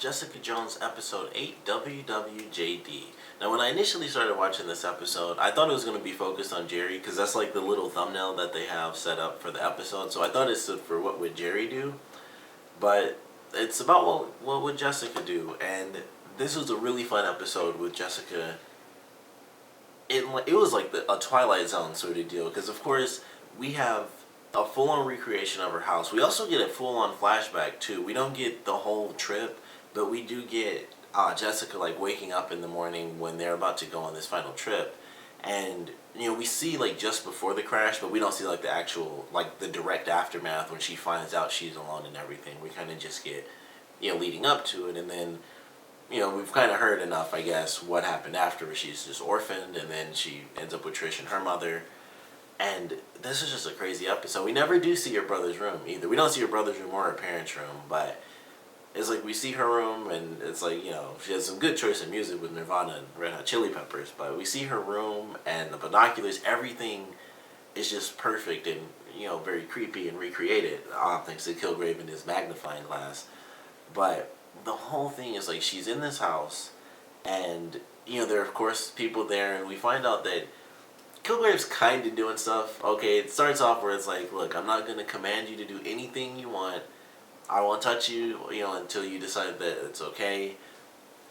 Jessica Jones episode 8, WWJD. Now, when I initially started watching this episode, I thought it was going to be focused on Jerry, because that's like the little thumbnail that they have set up for the episode. So I thought it stood for what would Jerry do, but it's about what would Jessica do. And this was a really fun episode with Jessica. It was like a Twilight Zone sort of deal, because of course we have a full-on recreation of her house. We also get a full-on flashback too. We don't get the whole trip, but we do get Jessica like waking up in the morning when they're about to go on this final trip, and we see like just before the crash, but we don't see like the actual like the direct aftermath when she finds out she's alone and everything. We kind of just get leading up to it, and then we've kind of heard enough, I guess, what happened after. She's just orphaned, and then she ends up with Trish and her mother. And this is just a crazy episode. We never do see her brother's room either. We don't see her brother's room or her parents' room, but it's like we see her room, and it's like, she has some good choice of music with Nirvana and Red Hot Chili Peppers, but we see her room and the binoculars, everything is just perfect and, very creepy and recreated, thanks to Killgrave and his magnifying glass. But the whole thing is like she's in this house, and there are of course people there, and we find out that Killgrave's kind of doing stuff. Okay, it starts off where it's like, look, I'm not going to command you to do anything you want. I won't touch you, until you decide that it's okay.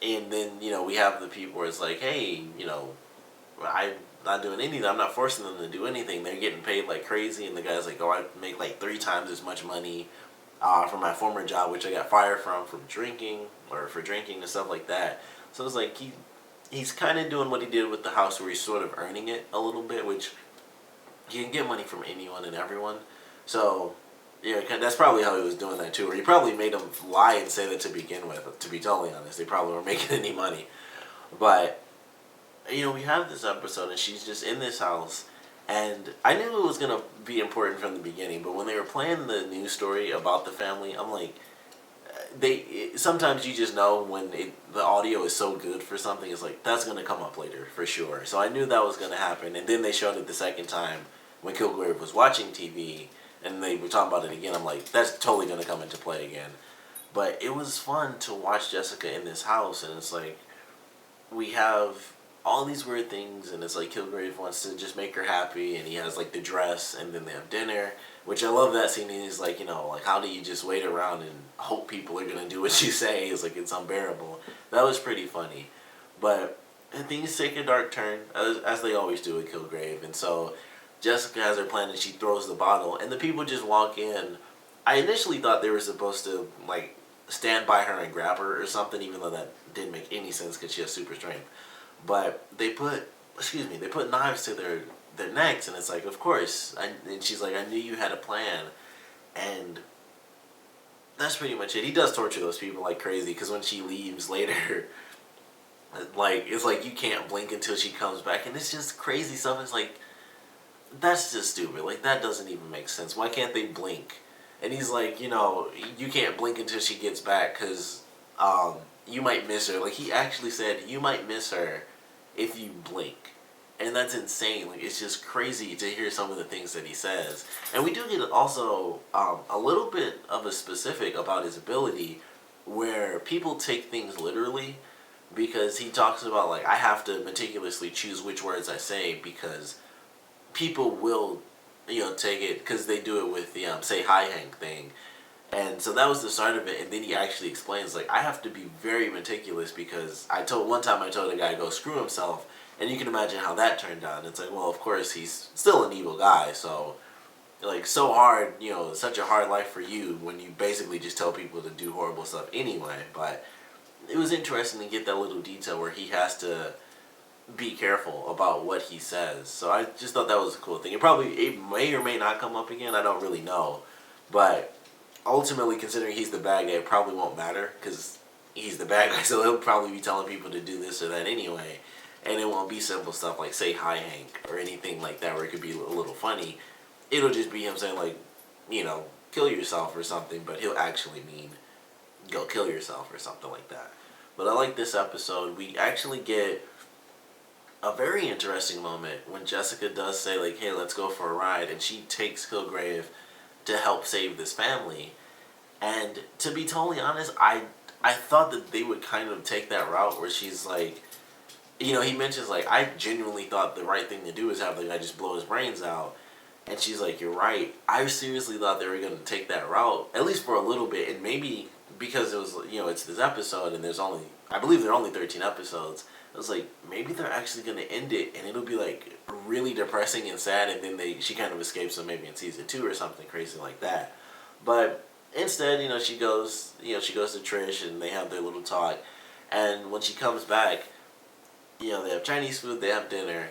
And then, we have the people where it's like, hey, I'm not doing anything. I'm not forcing them to do anything. They're getting paid like crazy. And the guy's like, oh, I make like 3 times as much money from my former job, which I got fired from drinking, or for drinking and stuff like that. So it's like he's kind of doing what he did with the house, where he's sort of earning it a little bit, which you can get money from anyone and everyone. So that's probably how he was doing that too, or he probably made them lie and say that to begin with. To be totally honest, they probably weren't making any money. But we have this episode, and she's just in this house. And I knew it was going to be important from the beginning, but when they were playing the news story about the family, I'm like, sometimes you just know when the audio is so good for something, it's like, that's going to come up later, for sure. So I knew that was going to happen, and then they showed it the second time when Killgrave was watching TV, and they were talking about it again. I'm like, that's totally going to come into play again. But it was fun to watch Jessica in this house, and it's like, we have all these weird things, and it's like Killgrave wants to just make her happy, and he has like the dress, and then they have dinner, which I love that scene. He's like, like, how do you just wait around and hope people are gonna do what you say? It's like, it's unbearable. That was pretty funny. But things take a dark turn, as they always do with Killgrave, and so Jessica has her plan, and she throws the bottle, and the people just walk in. I initially thought they were supposed to like stand by her and grab her or something, even though that didn't make any sense because she has super strength. But they put knives to their necks, and it's like, of course. And she's like, I knew you had a plan. And that's pretty much it. He does torture those people like crazy, because when she leaves later, like, it's like you can't blink until she comes back, and it's just crazy stuff. It's like, that's just stupid. Like, that doesn't even make sense. Why can't they blink? And he's like, you can't blink until she gets back, because you might miss her. Like, he actually said, you might miss her if you blink. And that's insane. Like, it's just crazy to hear some of the things that he says. And we do get also a little bit of a specific about his ability, where people take things literally, because he talks about, like, I have to meticulously choose which words I say, because people will, take it, because they do it with the say hi Hank thing. And so that was the start of it, and then he actually explains, like, I have to be very meticulous, because one time I told a guy to go screw himself, and you can imagine how that turned out. It's like, well, of course, he's still an evil guy, so, like, so hard, such a hard life for you when you basically just tell people to do horrible stuff anyway. But it was interesting to get that little detail where he has to be careful about what he says. So I just thought that was a cool thing. It may or may not come up again, I don't really know, but ultimately, considering he's the bad guy, it probably won't matter, because he's the bad guy, so he'll probably be telling people to do this or that anyway, and it won't be simple stuff like say hi Hank or anything like that where it could be a little funny. It'll just be him saying, like, kill yourself or something, but he'll actually mean go kill yourself or something like that. But I like this episode. We actually get a very interesting moment when Jessica does say, like, hey, let's go for a ride, and she takes Killgrave to help save this family. And to be totally honest, I I thought that they would kind of take that route where she's like, he mentions like, I genuinely thought the right thing to do is have the guy just blow his brains out. And she's like, you're right. I seriously thought they were going to take that route, at least for a little bit. And maybe because it was, it's this episode and I believe there are only 13 episodes. I was like, maybe they're actually going to end it and it'll be like really depressing and sad. And then she kind of escapes them maybe in season 2 or something crazy like that. But instead, she goes to Trish and they have their little talk. And when she comes back, they have Chinese food, they have dinner.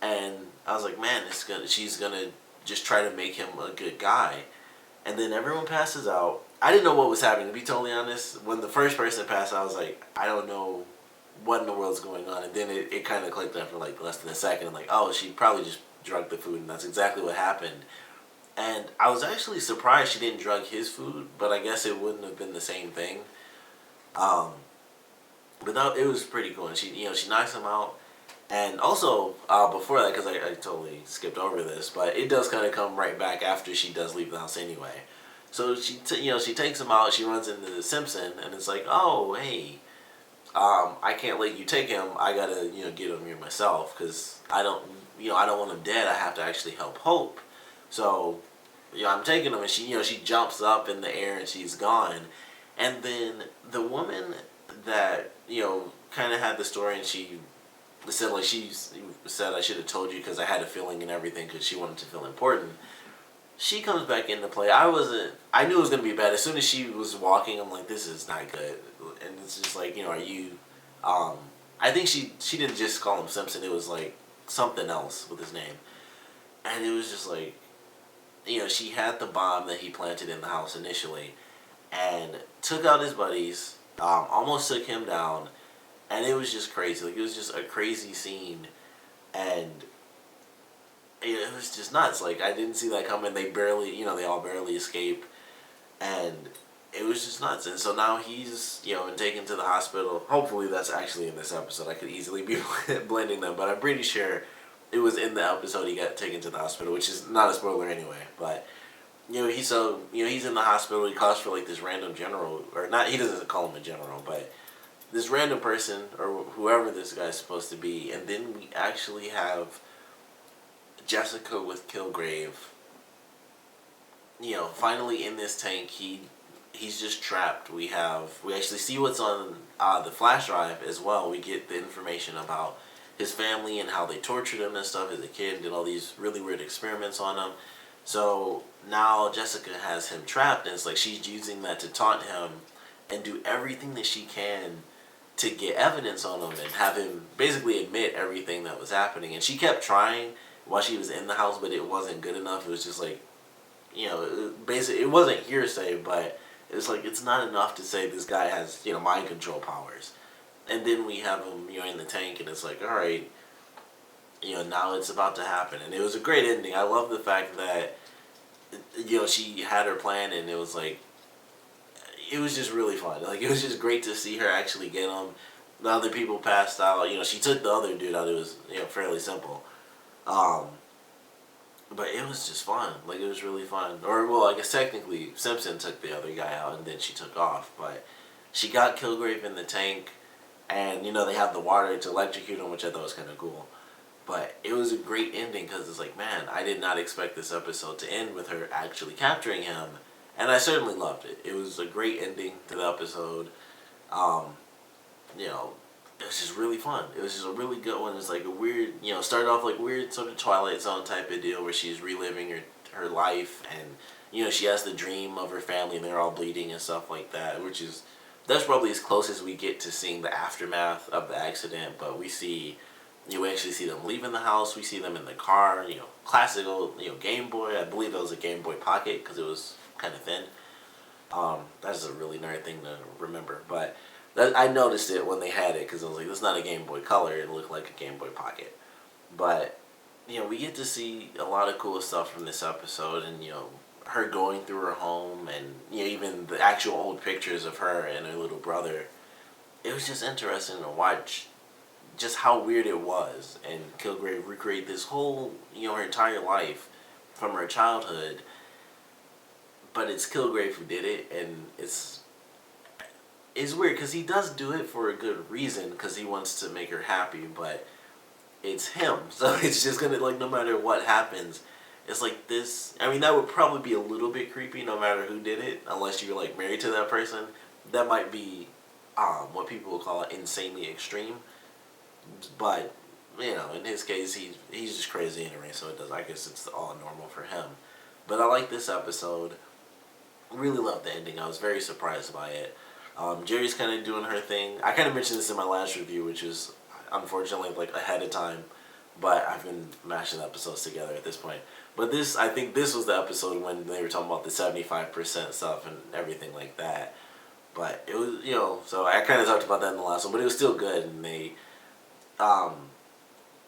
And I was like, man, she's going to just try to make him a good guy. And then everyone passes out. I didn't know what was happening, to be totally honest. When the first person passed out, I was like, I don't know what in the world's going on. And then it kind of clicked after like less than a second. I'm like, oh, she probably just drugged the food, and that's exactly what happened. And I was actually surprised she didn't drug his food, but I guess it wouldn't have been the same thing. But it was pretty cool. And she knocks him out. And also, before that, because I totally skipped over this, but it does kind of come right back after she does leave the house anyway. So she takes him out, she runs into Simpson, and it's like, oh, hey, I can't let you take him, I gotta, get him here myself, because I don't want him dead, I have to actually help Hope. So, I'm taking him, and she jumps up in the air, and she's gone. And then the woman that, kind of had the story, and she said, like, she said, I should have told you because I had a feeling and everything because she wanted to feel important. She comes back into play. I knew it was going to be bad. As soon as she was walking, I'm like, this is not good. And it's just like, are you, I think she didn't just call him Simpson. It was like something else with his name. And it was just like, she had the bomb that he planted in the house initially and took out his buddies, almost took him down. And it was just crazy. Like, it was just a crazy scene. And it was just nuts. Like, I didn't see that coming. They they all barely escape. And it was just nuts. And so now he's, been taken to the hospital. Hopefully that's actually in this episode. I could easily be blending them. But I'm pretty sure it was in the episode he got taken to the hospital, which is not a spoiler anyway. But, he's in the hospital. He calls for, like, this random general. Or not, he doesn't call him a general, but this random person, or whoever this guy's supposed to be, and then we actually have Jessica with Killgrave, finally in this tank. He's just trapped. We actually see what's on the flash drive as well. We get the information about his family and how they tortured him and stuff as a kid and did all these really weird experiments on him. So now Jessica has him trapped, and it's like she's using that to taunt him and do everything that she can to get evidence on him and have him basically admit everything that was happening. And she kept trying while she was in the house, but it wasn't good enough. It was just like, basically, it wasn't hearsay, but it was like, it's not enough to say this guy has, mind control powers. And then we have him, in the tank, and it's like, all right, now it's about to happen. And it was a great ending. I love the fact that, she had her plan, and it was like, it was just really fun. Like, it was just great to see her actually get him. The other people passed out. She took the other dude out. It was, fairly simple. But it was just fun. Like, it was really fun. Or, well, I guess technically Simpson took the other guy out and then she took off. But she got Killgrave in the tank, and, they have the water to electrocute him, which I thought was kind of cool. But it was a great ending because it's like, man, I did not expect this episode to end with her actually capturing him. And I certainly loved it. It was a great ending to the episode. It was just really fun. It was just a really good one. It's like a weird, started off like weird sort of Twilight Zone type of deal where she's reliving her life, and, she has the dream of her family and they're all bleeding and stuff like that, that's probably as close as we get to seeing the aftermath of the accident. But we actually see them leaving the house. We see them in the car, classical, Game Boy. I believe that was a Game Boy Pocket because it was kind of thin. That's a really nerd thing to remember, but I noticed it when they had it because I was like, "That's not a Game Boy Color. It looked like a Game Boy Pocket." But we get to see a lot of cool stuff from this episode, and her going through her home, and even the actual old pictures of her and her little brother. It was just interesting to watch just how weird it was, and Killgrave recreate this whole her entire life from her childhood. But it's Killgrave who did it, and it's weird because he does do it for a good reason because he wants to make her happy, but it's him. So it's just gonna, like, no matter what happens, it's like this. I mean, that would probably be a little bit creepy no matter who did it, unless you're like married to that person. That might be what people would call insanely extreme. But you know, in his case, he's just crazy anyway. So it does. I guess it's all normal for him. But I like this episode. Really loved the ending. I was very surprised by it. Jerry's kind of doing her thing. I kind of mentioned this in my last review, which is unfortunately like ahead of time, but I've been mashing episodes together at this point. But this, I think this was the episode when they were talking about the 75% stuff and everything like that. But it was, you know, so I kind of talked about that in the last one, but it was still good. And they,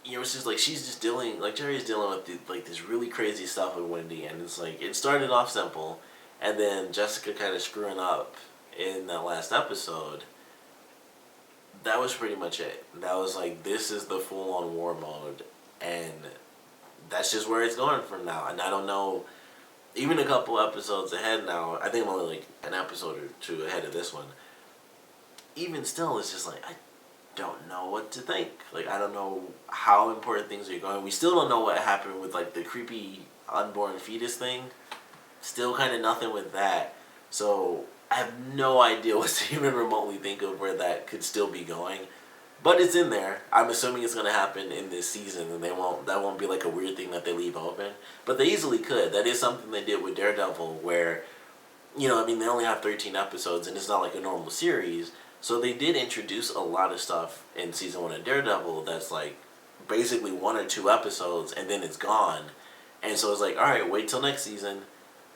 you know, it's just like she's just dealing, like Jerry's dealing with like this really crazy stuff with Wendy, and it's like it started off simple, and then Jessica kind of screwing up in that last episode. That was pretty much it. That was like, this is the full on war mode, and that's just where it's going from now. And I don't know, even a couple episodes ahead now, I think I'm only like an episode or two ahead of this one. Even still, it's just like, I don't know what to think. Like, I don't know how important things are going. We still don't know what happened with like the creepy unborn fetus thing. Still kind of nothing with that. So I have no idea what to even remotely think of where that could still be going. But it's in there. I'm assuming it's going to happen in this season, and that won't be like a weird thing that they leave open. But they easily could. That is something they did with Daredevil, where, you know, I mean, they only have 13 episodes, and it's not like a normal series. So they did introduce a lot of stuff in season 1 of Daredevil that's like basically 1 or 2 episodes, and then it's gone. And so it's like, all right, wait till next season.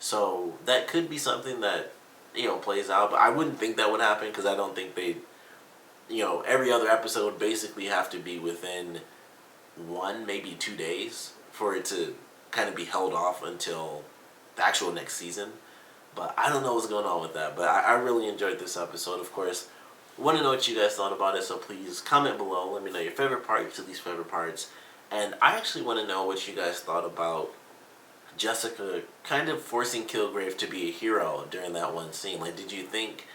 So that could be something that, you know, plays out. But I wouldn't think that would happen, because I don't think they, you know, every other episode basically have to be within 1, maybe 2 days for it to kind of be held off until the actual next season. But I don't know what's going on with that. But I really enjoyed this episode. Of course, want to know what you guys thought about it, so please comment below. Let me know your favorite parts, your least favorite parts. And I actually want to know what you guys thought about Jessica kind of forcing Killgrave to be a hero during that one scene. Like, did you think,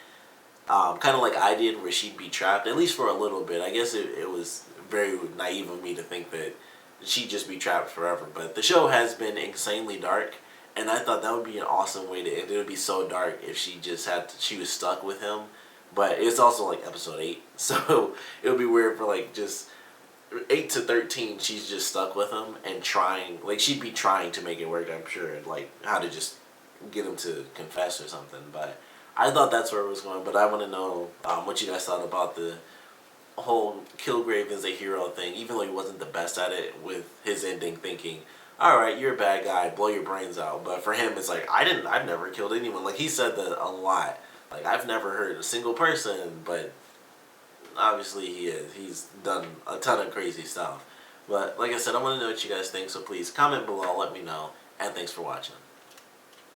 kind of like I did, where she'd be trapped, at least for a little bit? I guess it was very naive of me to think that she'd just be trapped forever. But the show has been insanely dark, and I thought that would be an awesome way to end. It would be so dark if she just she was stuck with him. But it's also like episode 8, so it would be weird for like just 8 to 13. She's just stuck with him and trying, like she'd be trying to make it work. I'm sure, like how to just get him to confess or something. But I thought that's where it was going. But I want to know what you guys thought about the whole Killgrave as a hero thing, even though he wasn't the best at it, with his ending thinking, all right, you're a bad guy, blow your brains out. But for him, it's like, I've never killed anyone. Like, he said that a lot. Like, I've never hurt a single person, but obviously he is. He's done a ton of crazy stuff. But like I said, I want to know what you guys think, so please comment below, let me know, and thanks for watching.